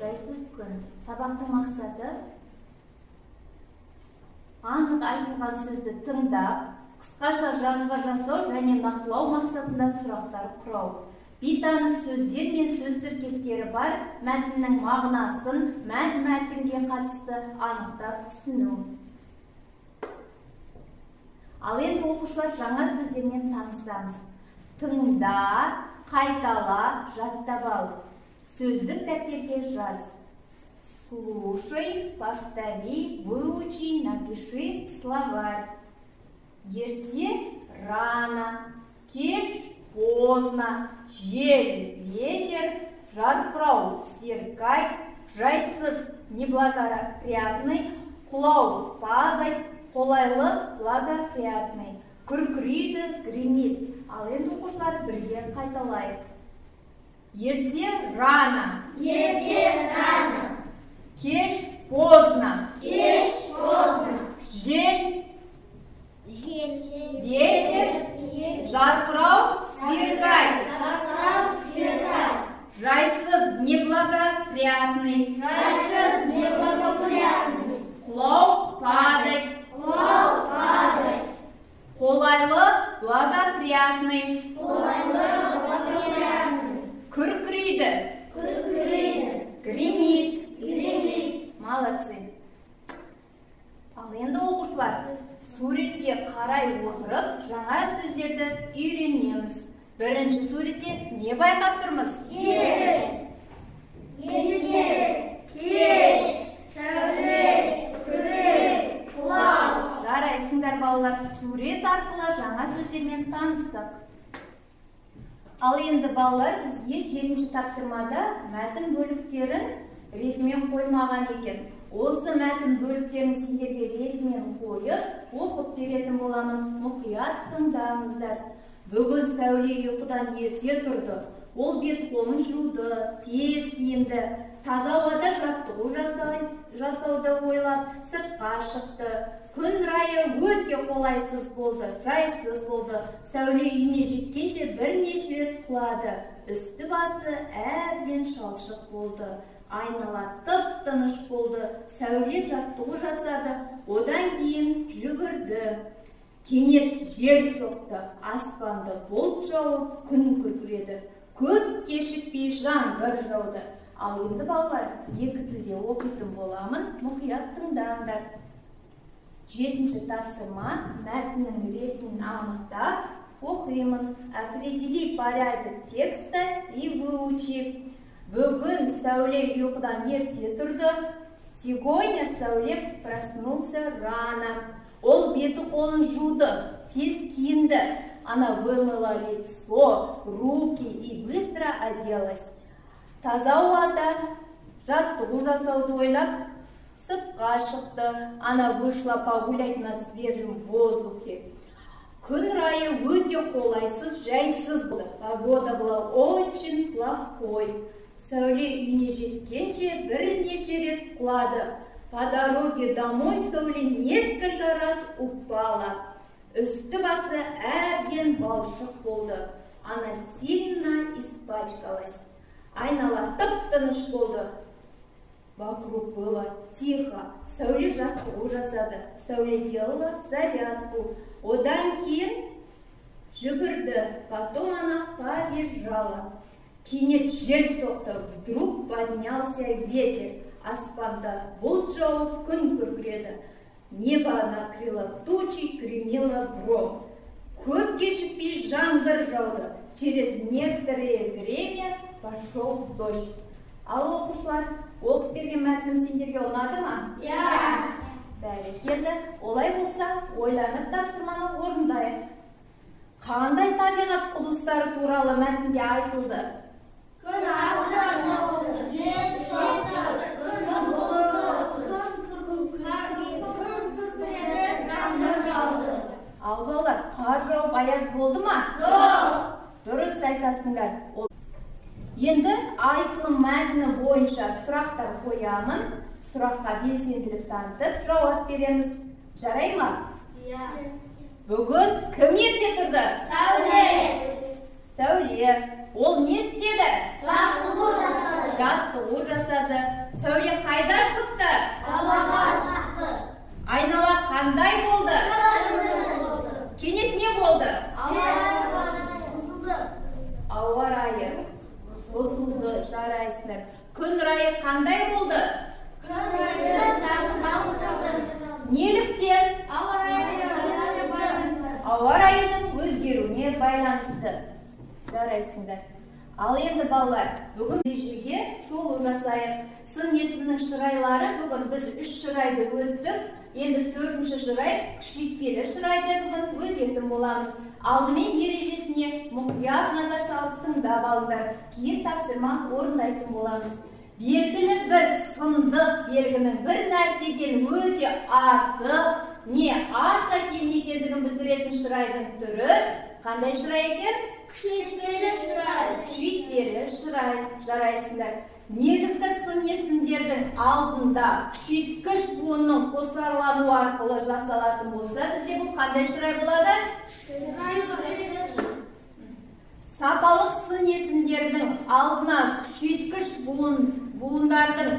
жайсыз күн. Сабақтың мақсаты анық айтылған сөзді тыңдап, қысқаша жазба жасау және нақтылау мақсатында сұрақтар құрау. Бейтаныс сөздер мен сөз тіркестері бар мәтіннің мағынасын мәтінге қатысты анықтап түсіну. Ал енді оқушылар жаңа сөздермен танысамыз. Тыңда, қайтала, жаттап ал. Сөздік дәптерге жаз. Слушай, повтори, выучи, напиши словарь. Ерте рано, кеш поздно, жел, ветер, жарқырау, сверкать, жайсыз, неблагоприятный, құлау, падать, қолайлы, благоприятный, күркірейді, гремит. Ал енді оқушылар бірге қайталайық. Ерте рано. Ерте рано. Кеш поздно. Кеш поздно. Жел, Жел, ветер, жарқырау, сверкать. жарқырау, сверкать. Жайсыз, неблагоприятный. Жайсыз, неблагоприятный. Құлау, падать. Құлау, падать. Қолайлы, благоприятный. Қолайлы, благоприятный. Күркірейді. Күркірейді. Гремит. Гремит. Молодцы. Ал енді оқушылар, суретке қарай отырып, жаңа сөздерді үйренеміз. Бірінші суретте не байқап тұрмыз? Ерте, кеш, сәуле, күрек, құлау. Жарайсыңдар балалар, сурет арқылы жаңа сөздермен таныстық. Ал енді балалар, бізге 7-ші тапсырмада мәтін бөліктерін ретімен қоймаған екен. Осы мәтін бөліктерін сіздерге ретімен қойып, оқып беретін боламын. Мұқият тыңдаңыздар. Бүгін сәуле ұйқыдан ерте тұрды. Ол бет қолын жуды, тез киінді. Таза ауада жаттығу жасауды ойлап, сыртқа шықты. Күн райы өте қолайсыз болды, жайсыз болды. Сәуле үйіне жеткенше бірнеше рет құлады. Үсті басы әбден шалшық болды. Айнала тып-тыныш болды. Сәуле жаттығу жасады, одан кейін жүгірді. Кенет жел соқты, аспанды бұлт жауып, күн күркіреді. Көп кешікпей жаңбыр жауды. Ал енді балалар, екі тілде оқитын боламын, мұқият тыңдаңдар. 7-ші тапсырма, мәтіннің ретін анықтап оқимын. Определи порядок текста и выучи. Бүгін сәуле ұйқыдан ерте тұрды. Сегодня сәуле проснулся рано. Ол беті қолын жуды, тез киінді. Она вымыла лицо, руки и быстро оделась. Таза ауада жаттығу жасауды ойлап, сыртқа шықты. Она вышла погулять на свежем воздухе. Күн райы өте қолайсыз, жайсыз болды. Погода была очень плохой. Сәуле үйіне жеткенше бірнеше рет құлады. По дороге домой Сәуле несколько раз упала. Үсті басы әбден балшық болды. Она сильно испачкалась. Айнала тып-тыныш болды. Вокруг было тихо. Сәуле жаттығу жасады. Сәуле делала зарядку. Одан кейін жүгірді. Потом она побежала. Кенет жел соқты. Вдруг поднялся ветер. Аспанда бұлт жауып, күн күркіреді. Небо накрыло тучи, гремело гром. Көп кешікпей жаңбыр жауды. Через некоторое время пошел дождь. Ал оқушылар, оқып берген мәтінім сендерге ұнады ма? Ja. Бәрекелді. Олай болса, ойланып тапсырманы орындайық. Қандай табиғат құбылыстары туралы мәтінде айтылды? Күн ашық, жел соқты, күн бұлыңды, күн күркіреді, жаңбыр жауды. Ал балалар, қар жауып аяз болды ма? Жоқ. Дұрыс айтасыңдар. Енді айтылым мәтіні бойынша сұрақтар қоямын. Сұраққа белсенділік танытып жауап береміз. Жарай ма? Ja. Бүгін кім ерте тұрды? Сәуле. Сәуле. Ол не істеді? Жаттығу жасады. жаттығу жасады. Сәуле қайда шықты? Далаға шықты. Айнала қандай болды? Кенет не болды? Ауа райы бұзылды. Жарайсыңдар. Күн райы қандай болды? Неліктен? Ауа райының өзгеруіне байланысты. Жарайсыңдар. Ал енді балалар, бүгін ережеге шолу жасайық. Сын есімнің шырайлары, бүгін біз 3 шырайды өттік. Енді 4-ші шырай, күшейтпелі шырайды бүгін өтетін боламыз. Алдымен ережесіне мұқият назар салып тыңдап алыңдар. Кейін тапсырма орындайтын боламыз. Белгілі бір сындық белгінің бір нәрседен өте артық не аса кем екендігін білдіретін шырайдың түрі қандай шырай екен? Күшейтпелі шырай. Күшейтпелі шырай. Жарайсыңдар. Негізгі сын есімдердің алдында күшейткіш буынның қосарлану арқылы жасалатын болса, бізде бұл қандай шырай болады? Сапалық сын есімдердің алдына күшейткіш буындардың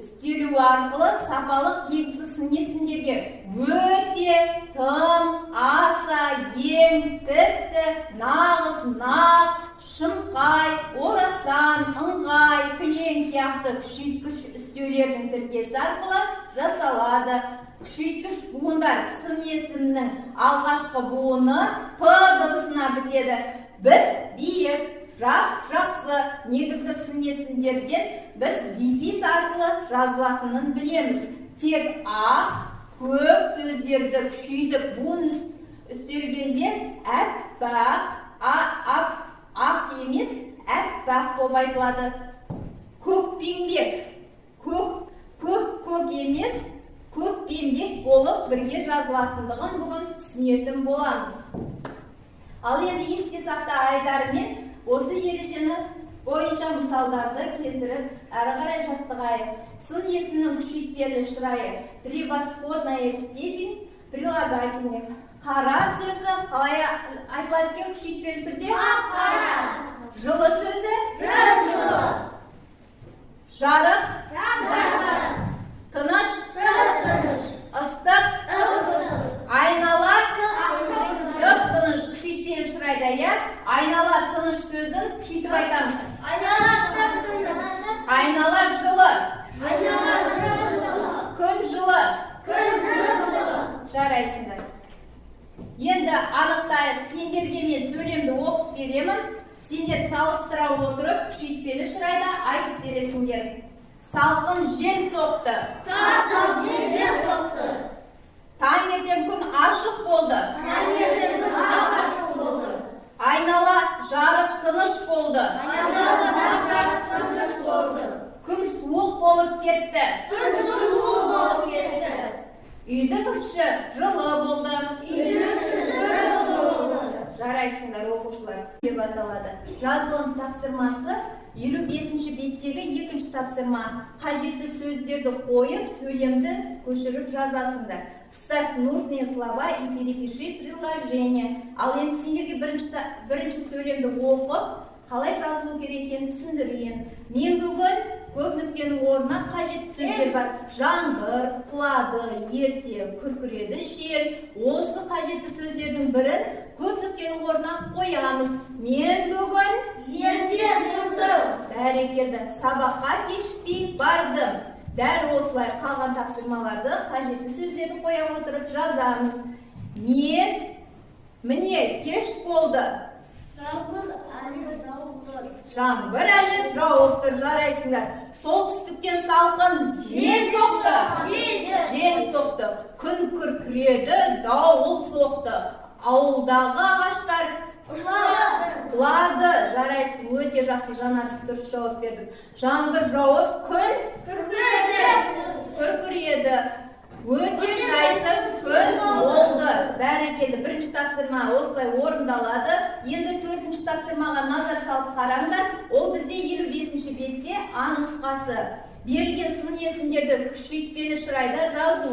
үстелуі арқылы сапалық негізгі сын есімдерге өте, тым, аса, ең, тіпті, нағыз, нақ, шымқай, орасан, ыңғай, кілең сияқты күшейткіш үстеулердің тіркесі арқылы жасалады. Күшейткіш буындар сын есімнің алғашқы буыны П дыбысына бітеді. Бір, биік, жақсы негізгі сын есімдерден біз дефис арқылы жазылатынын білеміз. Тек ақ, көп сөздерді күшейтіп буын үстелгенде әппақ, ақ емес, әппақ болып айтылады. Көкпеңбек, көк емес, көкпеңбек болып бірге жазылатындығын бүгін түсінетін боламыз. Ал енді есте сақта айтарымен осы ережені бойынша мысалдарды келтіріп, әрі қарай жаттығайық. Сын есімнің күшейтпелі шырайы превосходная степень прилагательных. Қара сөзі қалай айтылады екен күшейтпелі түрде? Қара. Жылы сөзі? Жылы. Жарық? Жарық. Тыныш? Тыныш. Ыстық? Ыстық. Айнала? Тыныш. Күшейтпелі шырайда, иә? Айнала тыныш сөзін күшейтіп айтамыз. Айнала жылы. Күн жылы. Жарайсыңдар. Енді анықтайық, сендерге мен сөйлемді оқып беремін. Сендер салыстыра отырып, күшейтпелі шырайда айтып бересіңдер. Салқын жел соқты. Таңертең күн ашық болды. Айнала жарық тыныш болды. Күн суық болып кетті. Үйдің іші жылы болды. Жарайсыңдар оқушылар. Деп аталады. Жазылым тапсырмасы 55-ші беттегі екінші тапсырма. Қажетті сөздерді қойып, сөйлемді көшіріп жазасыңдар. Вставь нужные слова и перепиши предложение. Ал енді сендерге бірінші сөйлемді оқып, қалай жазылу керек екенін түсіндірейін. Мен бүгін көп нүктенің орнына қажетті сөздер бар. Жаңбыр, құлады, ерте, күркіреді жел. Осы қажетті сөздердің бірін көп нүктенің орнына қоямыз. Мен бүгін ерте тұрдым. Бәрекелді, сабаққа кешікпей бардым. Дәл осылай қалған тапсырмаларды қажетті сөздерді қоя отырып жазамыз. Мен, міне, кеш болды. Жаңбыр әлі жауып тұр. Жарайсыңдар. Солтүстіктен салқын жел соқты. Жел соқты. Күн күркіреді, дауыл соқты. Ауылдағы ағаштар құлады. Жарайсың, өте жақсы, Жанарыс дұрыс жауап бердің. Жаңбыр жауып, күн күркіреді. Өте жайсыз күн болды. Бәрекелді. Бірінші тапсырма осылай орындалады. Енді төртінші тапсырмаға назар салып қараңдар. Ол бізде 55-ші бетте А нұсқасы. Берілген сын есімдерді күшейтпелі шырайда жазу.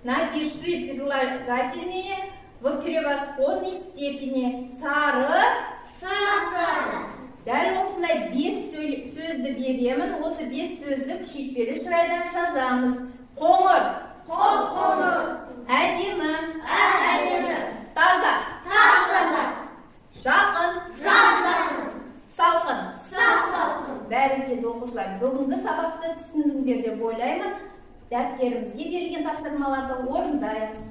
Напиши прилагательные в превосходной степени. Сары, Сары. Дәл осындай 5 сөз сөзді беремін. Осы 5 сөзді күшейтпелі шырайдан жазамыз. Қоңыр. Қоңыр. Әдемі. Әдемі. Таза. Таза. Жақын. Жақын. Салқын. Салқын. Бәрекелді оқушылар, бүгінгі сабақты түсіндіңдер деп ойлаймын. Дәптерімізге берілген тапсырмаларды орындаймыз.